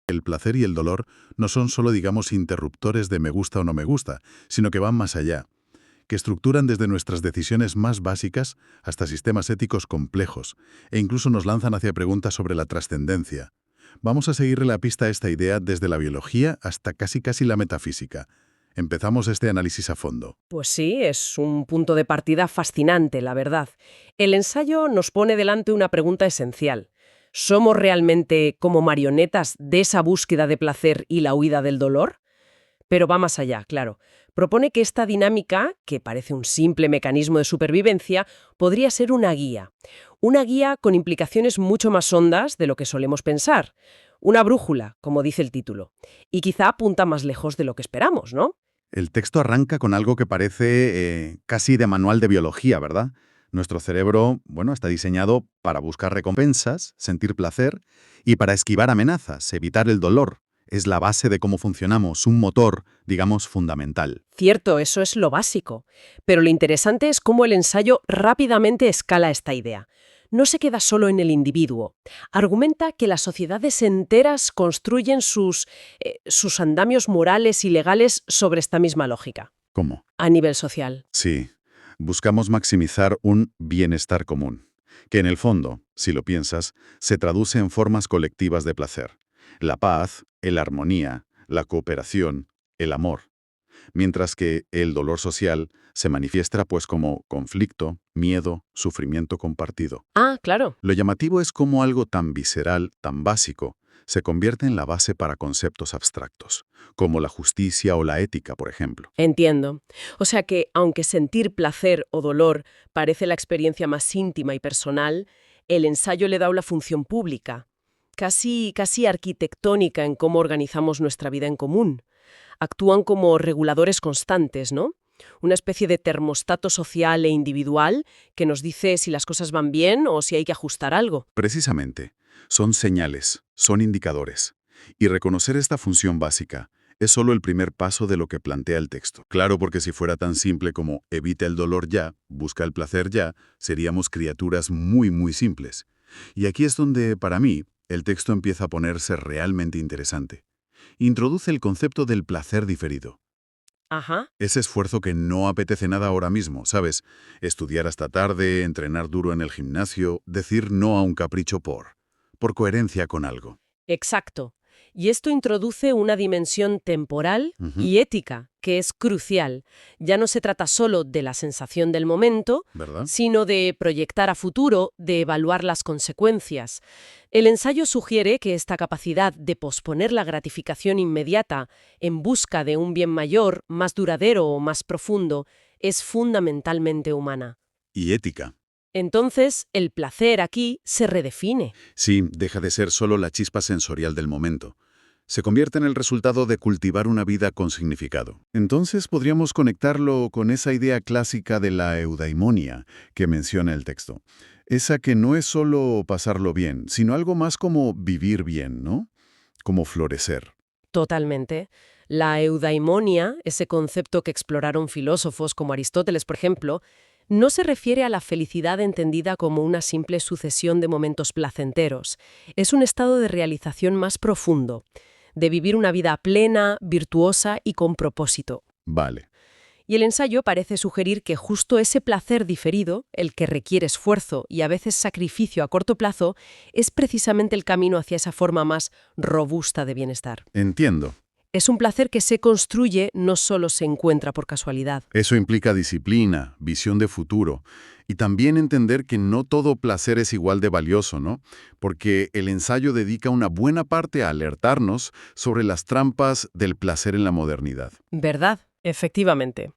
El placer y el dolor no son solo, digamos, interruptores de me gusta o no me gusta, sino que van más allá, que estructuran desde nuestras decisiones más básicas hasta sistemas éticos complejos, e incluso nos lanzan hacia preguntas sobre la trascendencia. Vamos a seguirle la pista a esta idea desde la biología hasta casi la metafísica. Empezamos este análisis a fondo. Pues sí, es un punto de partida fascinante, la verdad. El ensayo nos pone delante una pregunta esencial. ¿Somos realmente como marionetas de esa búsqueda de placer y la huida del dolor? Pero va más allá, claro. Propone que esta dinámica, que parece un simple mecanismo de supervivencia, podría ser una guía. Una guía con implicaciones mucho más hondas de lo que solemos pensar. Una brújula, como dice el título. Y quizá apunta más lejos de lo que esperamos, ¿no? El texto arranca con algo que parece casi de manual de biología, ¿verdad? Nuestro cerebro, bueno, está diseñado para buscar recompensas, sentir placer y para esquivar amenazas, evitar el dolor. Es la base de cómo funcionamos, un motor, digamos, fundamental. Cierto, eso es lo básico. Pero lo interesante es cómo el ensayo rápidamente escala esta idea. No se queda solo en el individuo. Argumenta que las sociedades enteras construyen sus andamios morales y legales sobre esta misma lógica, ¿Cómo? a nivel social. Sí, buscamos maximizar un bienestar común, que en el fondo, si lo piensas, se traduce en formas colectivas de placer. La paz, la armonía, la cooperación, el amor. Mientras que el dolor social se manifiesta pues como conflicto, miedo, sufrimiento compartido. Ah, claro. Lo llamativo es cómo algo tan visceral, tan básico, se convierte en la base para conceptos abstractos, como la justicia o la ética, por ejemplo. Entiendo. O sea que, aunque sentir placer o dolor parece la experiencia más íntima y personal, el ensayo le da una función pública, casi arquitectónica en cómo organizamos nuestra vida en común. Actúan como reguladores constantes, ¿no? Una especie de termostato social e individual que nos dice si las cosas van bien o si hay que ajustar algo. Precisamente, son señales, son indicadores. Y reconocer esta función básica es solo el primer paso de lo que plantea el texto. Claro, porque si fuera tan simple como evita el dolor ya, busca el placer ya, seríamos criaturas muy simples. Y aquí es donde, para mí, el texto empieza a ponerse realmente interesante. Introduce el concepto del placer diferido. Ajá. Ese esfuerzo que no apetece nada ahora mismo, ¿sabes? Estudiar hasta tarde, entrenar duro en el gimnasio, decir no a un capricho por coherencia con algo. Exacto. Y esto introduce una dimensión temporal Ujú. y ética que es crucial. Ya no se trata solo de la sensación del momento, ¿Verdad? sino de proyectar a futuro, de evaluar las consecuencias. El ensayo sugiere que esta capacidad de posponer la gratificación inmediata en busca de un bien mayor, más duradero o más profundo, es fundamentalmente humana. Y ética. Entonces, el placer aquí se redefine. Sí, deja de ser solo la chispa sensorial del momento. Se convierte en el resultado de cultivar una vida con significado. Entonces podríamos conectarlo con esa idea clásica de la eudaimonia que menciona el texto. Esa que no es solo pasarlo bien, sino algo más como vivir bien, ¿no? Como florecer. Totalmente. La eudaimonia, ese concepto que exploraron filósofos como Aristóteles, por ejemplo, no se refiere a la felicidad entendida como una simple sucesión de momentos placenteros. Es un estado de realización más profundo, de vivir una vida plena, virtuosa y con propósito. Vale. Y el ensayo parece sugerir que justo ese placer diferido, el que requiere esfuerzo y a veces sacrificio a corto plazo, es precisamente el camino hacia esa forma más robusta de bienestar. Entiendo. Es un placer que se construye, no solo se encuentra por casualidad. Eso implica disciplina, visión de futuro y también entender que no todo placer es igual de valioso, ¿no? Porque el ensayo dedica una buena parte a alertarnos sobre las trampas del placer en la modernidad. ¿Verdad? Efectivamente.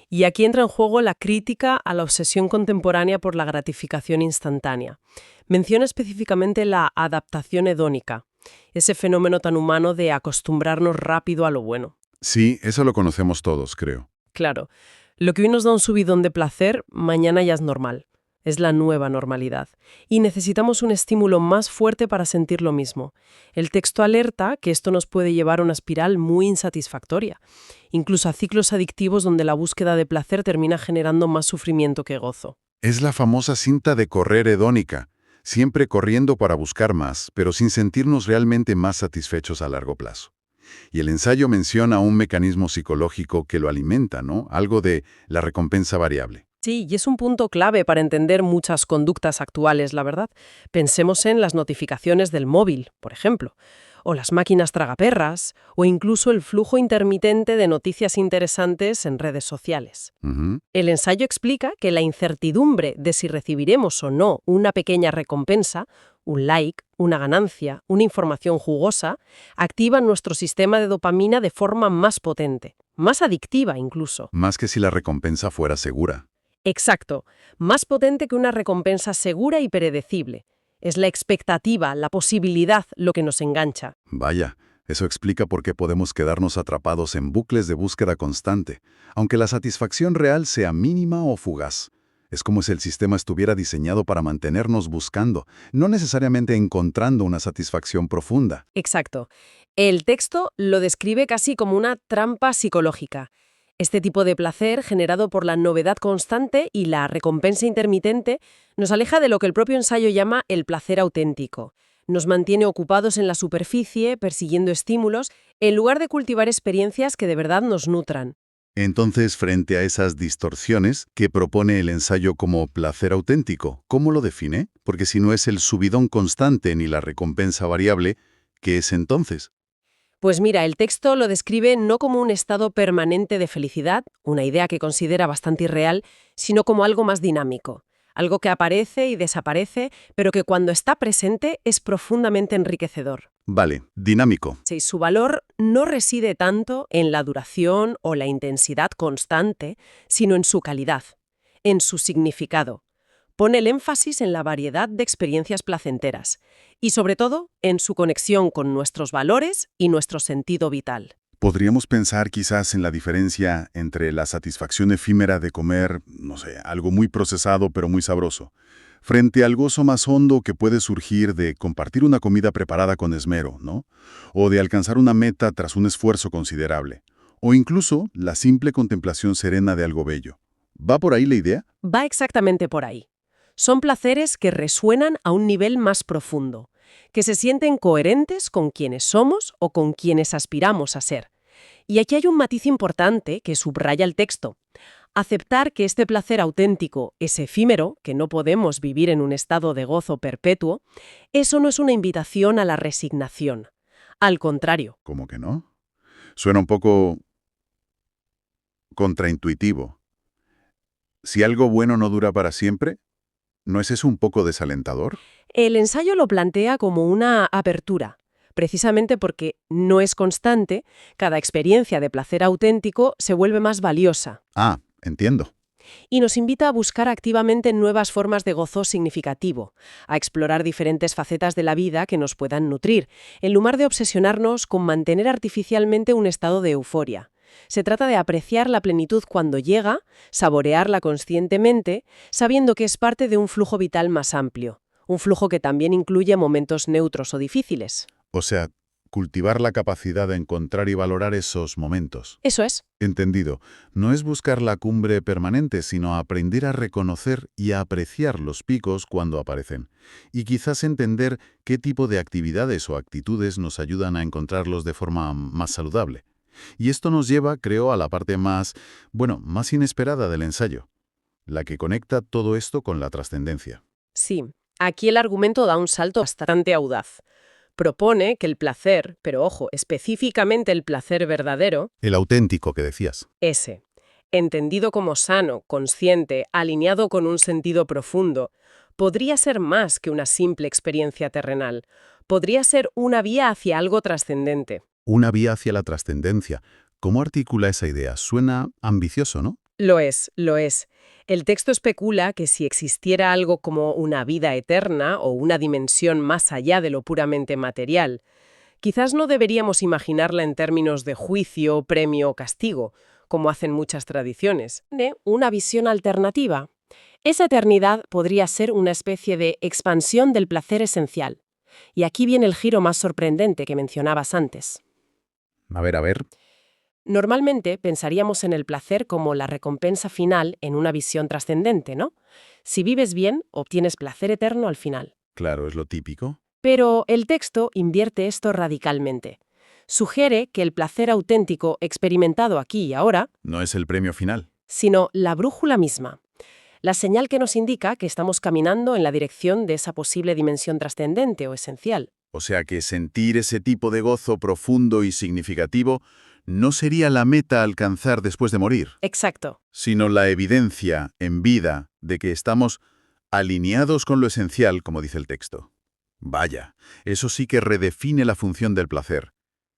Y aquí entra en juego la crítica a la obsesión contemporánea por la gratificación instantánea. Menciona específicamente la adaptación hedónica, ese fenómeno tan humano de acostumbrarnos rápido a lo bueno. Sí, eso lo conocemos todos, creo. Claro, lo que hoy nos da un subidón de placer, mañana ya es normal. Es la nueva normalidad. Y necesitamos un estímulo más fuerte para sentir lo mismo. El texto alerta que esto nos puede llevar a una espiral muy insatisfactoria, incluso a ciclos adictivos donde la búsqueda de placer termina generando más sufrimiento que gozo. Es la famosa cinta de correr hedónica. siempre corriendo para buscar más, pero sin sentirnos realmente más satisfechos a largo plazo. Y el ensayo menciona un mecanismo psicológico que lo alimenta, ¿no? Algo de la recompensa variable. Sí, y es un punto clave para entender muchas conductas actuales, la verdad. Pensemos en las notificaciones del móvil, por ejemplo, o las máquinas tragaperras, o incluso el flujo intermitente de noticias interesantes en redes sociales. Ujú. El ensayo explica que la incertidumbre de si recibiremos o no una pequeña recompensa, un like, una ganancia, una información jugosa, activa nuestro sistema de dopamina de forma más potente, más adictiva incluso. Más que si la recompensa fuera segura. Exacto, más potente que una recompensa segura y predecible. Es la expectativa, la posibilidad lo que nos engancha. Vaya, eso explica por qué podemos quedarnos atrapados en bucles de búsqueda constante, aunque la satisfacción real sea mínima o fugaz. Es como si el sistema estuviera diseñado para mantenernos buscando, no necesariamente encontrando una satisfacción profunda. Exacto. El texto lo describe casi como una trampa psicológica. Este tipo de placer, generado por la novedad constante y la recompensa intermitente, nos aleja de lo que el propio ensayo llama el placer auténtico. Nos mantiene ocupados en la superficie, persiguiendo estímulos, en lugar de cultivar experiencias que de verdad nos nutran. Entonces, frente a esas distorsiones que propone el ensayo como placer auténtico, ¿cómo lo define? Porque si no es el subidón constante ni la recompensa variable, ¿qué es entonces? Pues mira, el texto lo describe no como un estado permanente de felicidad, una idea que considera bastante irreal, sino como algo más dinámico, algo que aparece y desaparece, pero que cuando está presente es profundamente enriquecedor. Vale, dinámico. Sí, su valor no reside tanto en la duración o la intensidad constante, sino en su calidad, en su significado. Pone el énfasis en la variedad de experiencias placenteras y, sobre todo, en su conexión con nuestros valores y nuestro sentido vital. Podríamos pensar quizás en la diferencia entre la satisfacción efímera de comer, no sé, algo muy procesado pero muy sabroso, frente al gozo más hondo que puede surgir de compartir una comida preparada con esmero, ¿no? O de alcanzar una meta tras un esfuerzo considerable. O incluso la simple contemplación serena de algo bello. ¿Va por ahí la idea? Va exactamente por ahí. Son placeres que resuenan a un nivel más profundo, que se sienten coherentes con quienes somos o con quienes aspiramos a ser. Y aquí hay un matiz importante que subraya el texto. Aceptar que este placer auténtico es efímero, que no podemos vivir en un estado de gozo perpetuo, eso no es una invitación a la resignación. Al contrario, ¿Cómo que no? Suena un poco contraintuitivo. Si algo bueno no dura para siempre, ¿no es eso un poco desalentador? el ensayo lo plantea como una apertura. Precisamente porque no es constante, cada experiencia de placer auténtico se vuelve más valiosa Ah, entiendo. y nos invita a buscar activamente nuevas formas de gozo significativo, a explorar diferentes facetas de la vida que nos puedan nutrir, en lugar de obsesionarnos con mantener artificialmente un estado de euforia. Se trata de apreciar la plenitud cuando llega, saborearla conscientemente, sabiendo que es parte de un flujo vital más amplio, un flujo que también incluye momentos neutros o difíciles. O sea, cultivar la capacidad de encontrar y valorar esos momentos. Eso es. Entendido. No es buscar la cumbre permanente, sino aprender a reconocer y a apreciar los picos cuando aparecen. Y quizás entender qué tipo de actividades o actitudes nos ayudan a encontrarlos de forma más saludable. Y esto nos lleva, creo, a la parte más inesperada del ensayo, la que conecta todo esto con la trascendencia. Sí, aquí el argumento da un salto bastante audaz. Propone que el placer, pero ojo, específicamente el placer verdadero, El auténtico que decías. ese, entendido como sano, consciente, alineado con un sentido profundo, podría ser más que una simple experiencia terrenal. Podría ser una vía hacia algo trascendente. Una vía hacia la trascendencia. ¿Cómo articula esa idea? Suena ambicioso, ¿no? Lo es, lo es. El texto especula que si existiera algo como una vida eterna o una dimensión más allá de lo puramente material, quizás no deberíamos imaginarla en términos de juicio, premio o castigo, como hacen muchas tradiciones. Una visión alternativa. Esa eternidad podría ser una especie de expansión del placer esencial. Y aquí viene el giro más sorprendente que mencionabas antes. A ver. Normalmente pensaríamos en el placer como la recompensa final en una visión trascendente, ¿no? Si vives bien, obtienes placer eterno al final. Claro, es lo típico. Pero el texto invierte esto radicalmente. Sugiere que el placer auténtico experimentado aquí y ahora, No es el premio final. sino la brújula misma, la señal que nos indica que estamos caminando en la dirección de esa posible dimensión trascendente o esencial. O sea que sentir ese tipo de gozo profundo y significativo no sería la meta a alcanzar después de morir, Exacto. sino la evidencia en vida de que estamos alineados con lo esencial, como dice el texto. Vaya, eso sí que redefine la función del placer.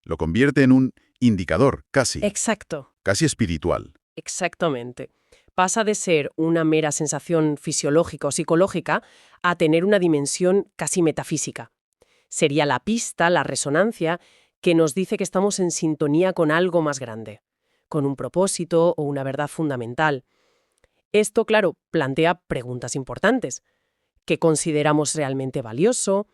Lo convierte en un indicador, Exacto. casi espiritual. Exactamente. Pasa de ser una mera sensación fisiológica o psicológica a tener una dimensión casi metafísica. Sería la pista, la resonancia, que nos dice que estamos en sintonía con algo más grande, con un propósito o una verdad fundamental. Esto, claro, plantea preguntas importantes. ¿Qué consideramos realmente valioso?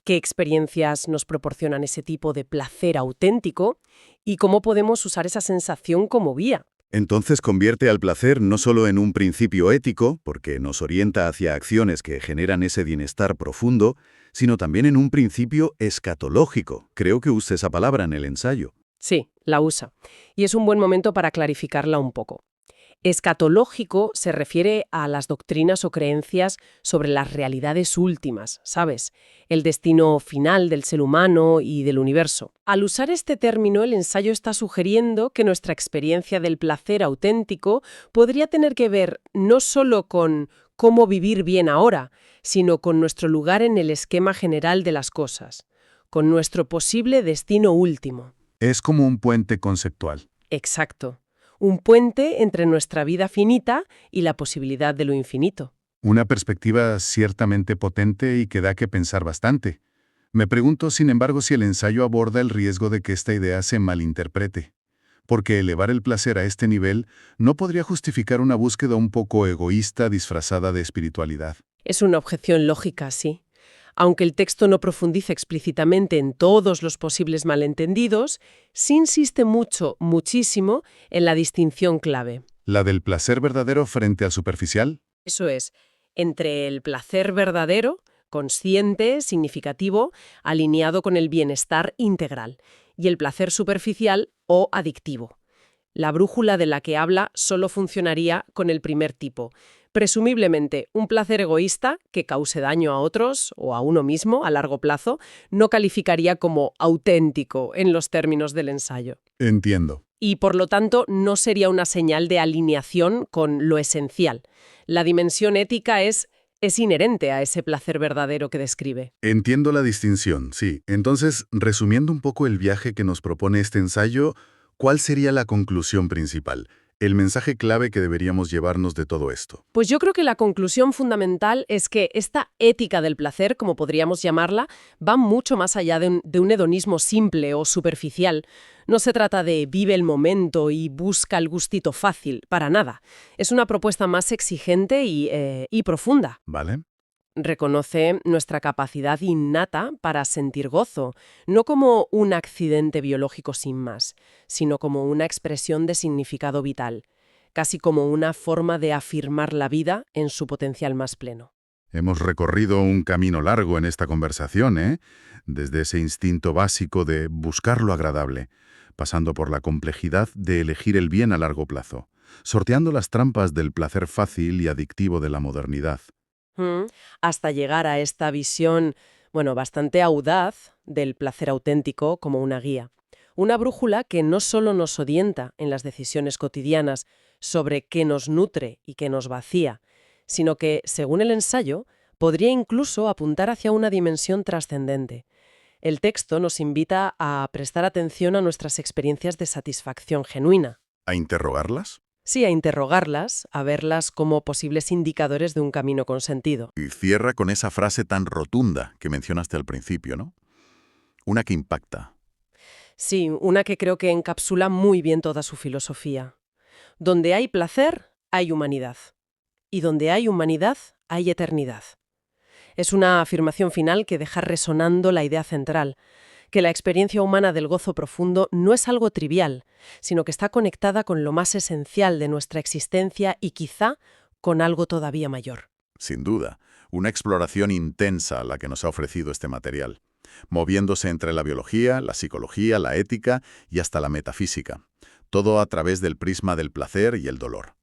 ¿Qué experiencias nos proporcionan ese tipo de placer auténtico? ¿Y cómo podemos usar esa sensación como vía? Entonces convierte al placer no solo en un principio ético, porque nos orienta hacia acciones que generan ese bienestar profundo, sino también en un principio escatológico. Creo que usa esa palabra en el ensayo. Sí, la usa. Y es un buen momento para clarificarla un poco. Escatológico se refiere a las doctrinas o creencias sobre las realidades últimas, ¿sabes? El destino final del ser humano y del universo. Al usar este término, el ensayo está sugiriendo que nuestra experiencia del placer auténtico podría tener que ver no solo con cómo vivir bien ahora, sino con nuestro lugar en el esquema general de las cosas, con nuestro posible destino último. Es como un puente conceptual. Exacto. Un puente entre nuestra vida finita y la posibilidad de lo infinito. Una perspectiva ciertamente potente y que da que pensar bastante. Me pregunto, sin embargo, si el ensayo aborda el riesgo de que esta idea se malinterprete. Porque elevar el placer a este nivel no podría justificar una búsqueda un poco egoísta disfrazada de espiritualidad. Es una objeción lógica, sí. Aunque el texto no profundiza explícitamente en todos los posibles malentendidos, sí insiste muchísimo, en la distinción clave. ¿La del placer verdadero frente al superficial? Eso es, entre el placer verdadero, consciente, significativo, alineado con el bienestar integral, y el placer superficial o adictivo. La brújula de la que habla solo funcionaría con el primer tipo. Presumiblemente, un placer egoísta que cause daño a otros o a uno mismo a largo plazo no calificaría como auténtico en los términos del ensayo. Entiendo. Y por lo tanto no sería una señal de alineación con lo esencial. La dimensión ética es inherente a ese placer verdadero que describe. Entiendo la distinción, sí. Entonces, resumiendo un poco el viaje que nos propone este ensayo, ¿cuál sería la conclusión principal? El mensaje clave que deberíamos llevarnos de todo esto. Pues yo creo que la conclusión fundamental es que esta ética del placer, como podríamos llamarla, va mucho más allá de un hedonismo simple o superficial. No se trata de vive el momento y busca el gustito fácil, para nada. Es una propuesta más exigente y profunda. ¿Vale? Reconoce nuestra capacidad innata para sentir gozo, no como un accidente biológico sin más, sino como una expresión de significado vital, casi como una forma de afirmar la vida en su potencial más pleno. Hemos recorrido un camino largo en esta conversación, ¿eh? Desde ese instinto básico de buscar lo agradable, pasando por la complejidad de elegir el bien a largo plazo, sorteando las trampas del placer fácil y adictivo de la modernidad. Hasta llegar a esta visión, bastante audaz del placer auténtico como una guía. Una brújula que no solo nos orienta en las decisiones cotidianas sobre qué nos nutre y qué nos vacía, sino que, según el ensayo, podría incluso apuntar hacia una dimensión trascendente. El texto nos invita a prestar atención a nuestras experiencias de satisfacción genuina. ¿A interrogarlas? Sí, a interrogarlas, a verlas como posibles indicadores de un camino con sentido. Y cierra con esa frase tan rotunda que mencionaste al principio, ¿no? Una que impacta. Sí, una que creo que encapsula muy bien toda su filosofía. Donde hay placer, hay humanidad. Y donde hay humanidad, hay eternidad. Es una afirmación final que deja resonando la idea central, que la experiencia humana del gozo profundo no es algo trivial, sino que está conectada con lo más esencial de nuestra existencia y quizá con algo todavía mayor. Sin duda, una exploración intensa la que nos ha ofrecido este material, moviéndose entre la biología, la psicología, la ética y hasta la metafísica, todo a través del prisma del placer y el dolor.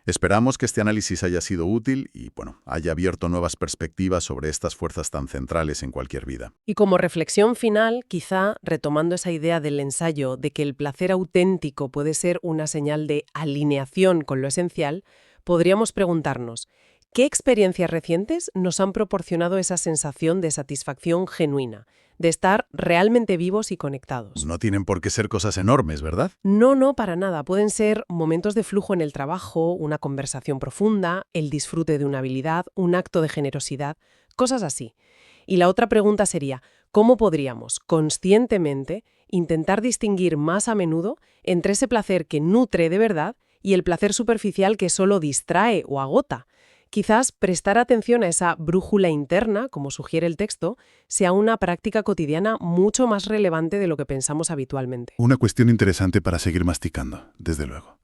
Esperamos que este análisis haya sido útil y, haya abierto nuevas perspectivas sobre estas fuerzas tan centrales en cualquier vida. Y como reflexión final, quizá retomando esa idea del ensayo de que el placer auténtico puede ser una señal de alineación con lo esencial, podríamos preguntarnos, ¿qué experiencias recientes nos han proporcionado esa sensación de satisfacción genuina, de estar realmente vivos y conectados? No tienen por qué ser cosas enormes, ¿verdad? No, para nada. Pueden ser momentos de flujo en el trabajo, una conversación profunda, el disfrute de una habilidad, un acto de generosidad, cosas así. Y la otra pregunta sería, ¿cómo podríamos, conscientemente, intentar distinguir más a menudo entre ese placer que nutre de verdad y el placer superficial que solo distrae o agota? Quizás prestar atención a esa brújula interna, como sugiere el texto, sea una práctica cotidiana mucho más relevante de lo que pensamos habitualmente. Una cuestión interesante para seguir masticando, desde luego.